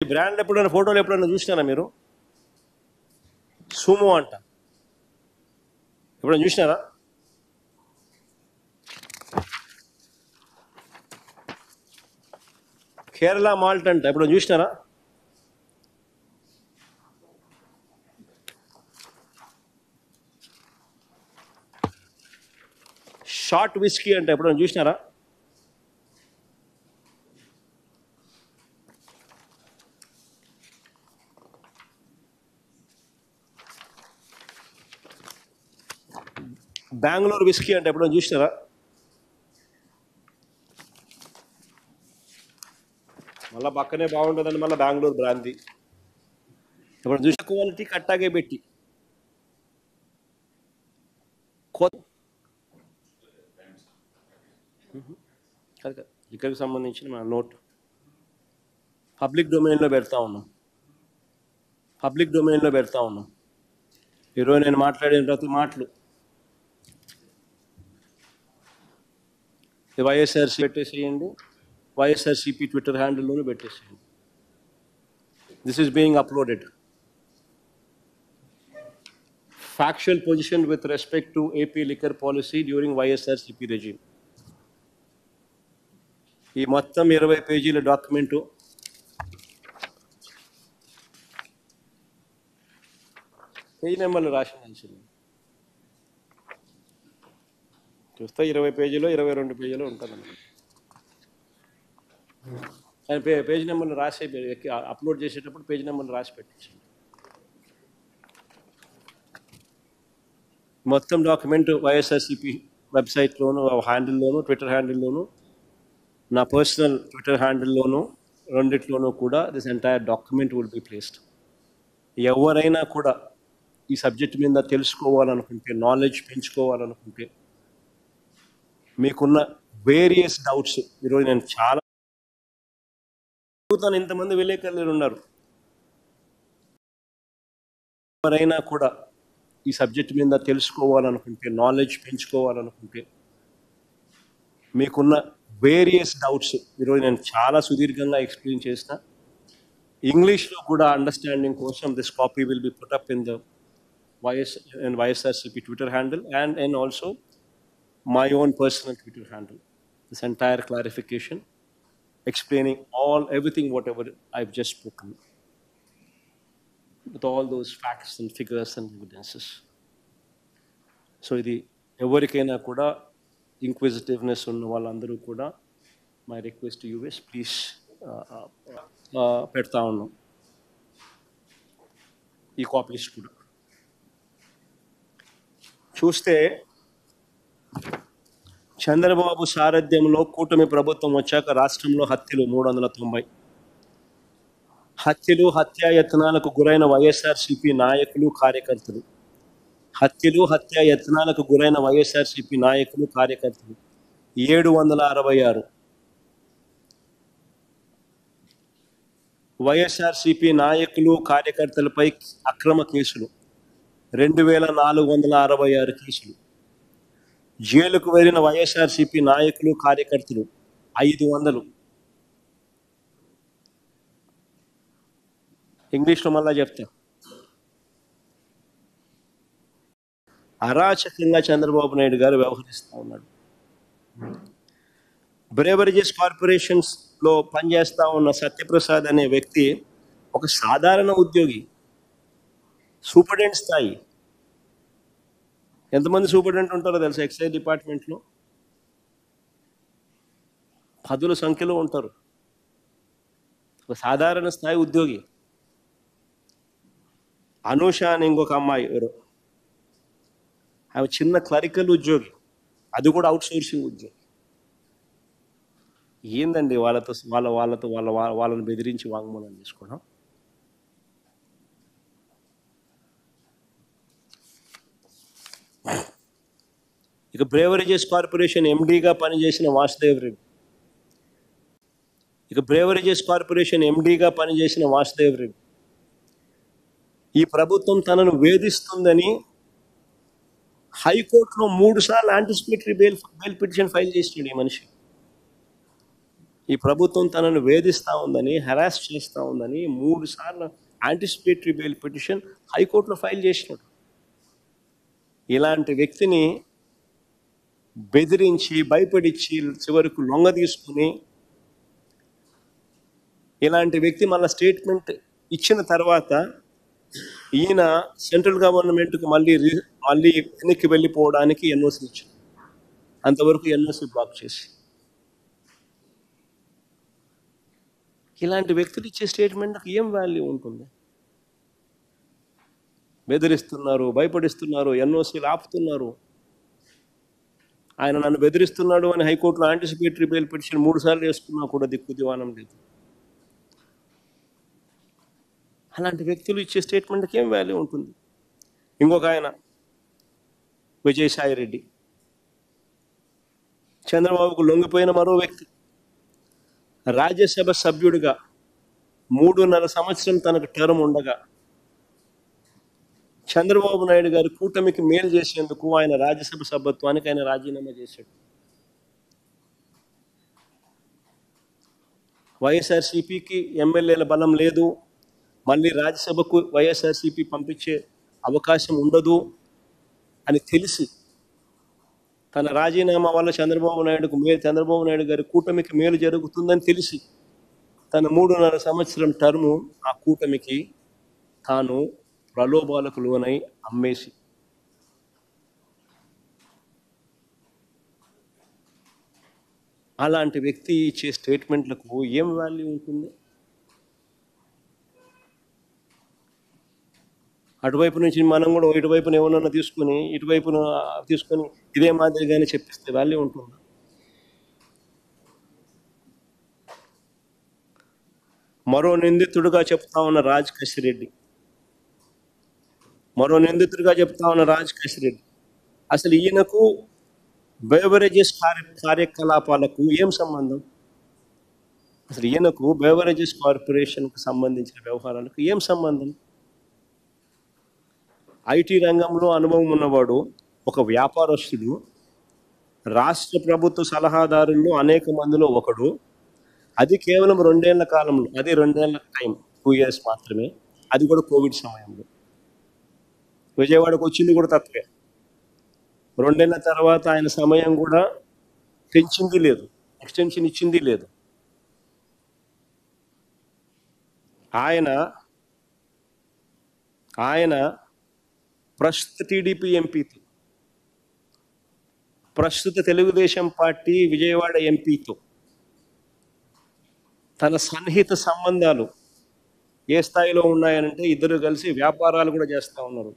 ఈ బ్రాండ్ ఎప్పుడైనా ఫోటోలు ఎప్పుడైనా చూసినారా మీరు? సుమో అంట, ఎప్పుడైనా చూసినారా? కేరళ మాల్ట్ అంట, ఎప్పుడైనా చూసినారా? షార్ట్ విస్కీ అంట, ఎప్పుడైనా చూసినారా? బెంగళూరు విస్కీ అంటే ఎప్పుడైనా చూసినారా? మళ్ళీ పక్కనే బాగుంటుందని మళ్ళీ బెంగళూరు బ్రాంతి ఇప్పుడు చూసిన క్వాలిటీ కట్టాగే పెట్టి ఇక్కడికి సంబంధించిన మన నోట్ పబ్లిక్ డొమైన్లో పెడతా ఉన్నాం. ఈరోజు నేను మాట్లాడిన ప్రతి మాటలు వైఎస్ఆర్సీ పెట్టేసేయండి, వైఎస్ఆర్సీపీ ట్విట్టర్ హ్యాండిల్లోనూ పెట్టేసేయండి. This is being uploaded. Factual position with respect to AP liquor policy during YSRCP regime. ఈ మొత్తం 20 పేజీల డాక్యుమెంటు పేజీ నెంబర్లు రాసింది చూస్తే 20 పేజీలో 22 పేజీలో ఉంటుంది. కానీ పేజీ నెంబర్లు రాసి అప్లోడ్ చేసేటప్పుడు పేజీ నెంబర్లు రాసి పెట్టించండి. మొత్తం డాక్యుమెంట్ వైఎస్ఆర్సీపీ వెబ్సైట్లోను, హ్యాండిల్లోను, ట్విట్టర్ హ్యాండిల్లోను, నా పర్సనల్ ట్విట్టర్ హ్యాండిల్లోను, రెండిట్లోనూ కూడా this entire document will be placed. ఎవరైనా కూడా ఈ సబ్జెక్ట్ మీద తెలుసుకోవాలనుకుంటే, నాలెడ్జ్ పెంచుకోవాలనుకుంటే, మీకున్న వేరియస్ డౌట్స్ ఈరోజు నేను చాలా అడుగుతాను. ఇంతమంది విలేకరులు ఉన్నారు. ఎవరైనా కూడా ఈ సబ్జెక్ట్ మీద తెలుసుకోవాలనుకుంటే, నాలెడ్జ్ పెంచుకోవాలనుకుంటే, మీకున్న వేరియస్ డౌట్స్ ఈరోజు నేను చాలా సుదీర్ఘంగా ఎక్స్ప్లెయిన్ చేసిన. ఇంగ్లీష్లో కూడా అండర్స్టాండింగ్ కోసం this copy will be put up in the YSRCP Twitter handle and also my own personal Twitter handle. This entire clarification explaining everything whatever I've just spoken, with all those facts and figures and evidences. So ఇది ఎవరికైనా కూడా inquisitiveness ఉన్న వాళ్ళందరూ కూడా my request to you is please పెడతా ఉన్నాం ఈ copies కూడా. చూస్తే చంద్రబాబు సారథ్యంలో కూటమి ప్రభుత్వం వచ్చాక రాష్ట్రంలో హత్యలు 390, హత్యలు హత్యాయత్నాలకు గురైన వైఎస్ఆర్సీపీ నాయకులు కార్యకర్తలు, హత్యలు హత్యాయత్నాలకు గురైన వైఎస్ఆర్సీపీ నాయకులు కార్యకర్తలు 766, వైఎస్ఆర్సీపీ నాయకులు కార్యకర్తలపై అక్రమ కేసులు 2466 కేసులు, జైలుకు వెళ్ళిన వైఎస్ఆర్సీపీ నాయకులు కార్యకర్తలు 500. ఇంగ్లీష్లో మళ్ళా చెప్తా. అరాచకంగా చంద్రబాబు నాయుడు గారు వ్యవహరిస్తూ ఉన్నాడు. బ్రేవరేజెస్ కార్పొరేషన్స్లో పనిచేస్తూ ఉన్న సత్యప్రసాద్ అనే వ్యక్తి ఒక సాధారణ ఉద్యోగి, సూపరింటెండెంట్ స్థాయి. ఎంతమంది సూపరింటెండెంట్ ఉంటారో తెలుసా ఎక్సైజ్ డిపార్ట్మెంట్లో? 10ల సంఖ్యలో ఉంటారు. ఒక సాధారణ స్థాయి ఉద్యోగి. అనూష అని ఇంకొక అమ్మాయి ఎవరు, ఆమె చిన్న క్లరికల్ ఉద్యోగి, అది కూడా అవుట్ సోర్సింగ్ ఉద్యోగి. ఏందండి వాళ్ళని బెదిరించి వాంగ్మూలం తీసుకోవడం? ఇక బ్రేవరేజెస్ కార్పొరేషన్ ఎండీగా పనిచేసిన వాసుదేవ్ రెడ్డి, ఈ ప్రభుత్వం తనను వేధిస్తుందని హైకోర్టులో 3 సార్లు యాంటిసిపేటరీ బెయిల్ పిటిషన్ ఫైల్ చేసినాడు ఈ మనిషి. ఈ ప్రభుత్వం తనను వేధిస్తూ ఉందని, హెరాస్ చేస్తూ ఉందని 3 సార్లు యాంటిసిపేటరీ బెయిల్ పిటిషన్ హైకోర్టులో ఫైల్ చేసినాడు. ఇలాంటి వ్యక్తిని బెదిరించి, భయపడిచ్చి, చివరకు లొంగ తీసుకుని, ఇలాంటి వ్యక్తి మళ్ళీ స్టేట్మెంట్ ఇచ్చిన తర్వాత ఈయన సెంట్రల్ గవర్నమెంట్కి మళ్ళీ వెనక్కి వెళ్ళిపోవడానికి ఎన్ఓసి ఇచ్చాడు. అంతవరకు ఎన్ఓసి బ్లాక్ చేసి, ఇలాంటి వ్యక్తులు ఇచ్చే స్టేట్మెంట్కి ఏం వాల్యూ ఉంటుంది? బెదిరిస్తున్నారు, భయపడిస్తున్నారు, ఎన్ఓసీలు ఆపుతున్నారు. ఆయన నన్ను బెదిరిస్తున్నాడు అని హైకోర్టులో యాంటిసిపేటరీ బెయిల్ పిటిషన్ 3 సార్లు వేసుకున్నా కూడా దిక్కు దివానం లేదు. అలాంటి వ్యక్తులు ఇచ్చే స్టేట్మెంట్కి ఏం వాల్యూ ఉంటుంది? ఇంకొక ఆయన విజయసాయి రెడ్డి, చంద్రబాబుకు లొంగిపోయిన మరో వ్యక్తి. రాజ్యసభ సభ్యుడిగా 3.5 సంవత్సరం తనకు టర్మ్ ఉండగా చంద్రబాబు నాయుడు గారి కూటమికి మేలు చేసేందుకు ఆయన రాజ్యసభ సభ్యత్వానికి ఆయన రాజీనామా చేశాడు. వైఎస్ఆర్సీపీకి ఎమ్మెల్యేల బలం లేదు, మళ్ళీ రాజ్యసభకు వైఎస్ఆర్సీపీ పంపించే అవకాశం ఉండదు అని తెలిసి, తన రాజీనామా వల్ల చంద్రబాబు నాయుడు గారి కూటమికి మేలు జరుగుతుందని తెలిసి తన 3.5 సంవత్సరం టర్ము ఆ కూటమికి తాను ప్రలోభాలకు లోనై అమ్మేసి, అలాంటి వ్యక్తి ఇచ్చే స్టేట్మెంట్లకు ఏం వాల్యూ ఉంటుంది? అటువైపు నుంచి మనం కూడా ఇటువైపున ఏమన్నా తీసుకొని ఇటువైపున తీసుకొని ఇదే మాదిరిగానే చెప్పిస్తే వాల్యూ ఉంటుందా? మరో నిందితుడిగా చెప్తా ఉన్న రాజ్ కసిరెడ్డి, అసలు ఈయనకు బెవరేజెస్ కార్యకలాపాలకు ఏం సంబంధం? అసలు ఈయనకు బెవరేజెస్ కార్పొరేషన్కు సంబంధించిన వ్యవహారాలకు ఏం సంబంధం? ఐటీ రంగంలో అనుభవం ఉన్నవాడు, ఒక వ్యాపారస్తుడు, రాష్ట్ర ప్రభుత్వ సలహాదారుల్లో అనేక మందిలో ఒకడు. అది కేవలం 2 ఏళ్ల కాలంలో, అది 2 ఏళ్ల టైం, 2 years మాత్రమే, అది కూడా కోవిడ్ సమయంలో. విజయవాడకు వచ్చింది కూడా తక్కువే. 2 ఏళ్ల తర్వాత ఆయన సమయం కూడా పెంచింది లేదు, ఎక్స్టెన్షన్ ఇచ్చింది లేదు. ఆయన ప్రస్తుత టీడీపీ ఎంపీతో, ప్రస్తుత తెలుగుదేశం పార్టీ విజయవాడ ఎంపీతో తన సన్నిహిత సంబంధాలు ఏ స్థాయిలో ఉన్నాయనంటే ఇద్దరు కలిసి వ్యాపారాలు కూడా చేస్తూ ఉన్నారు.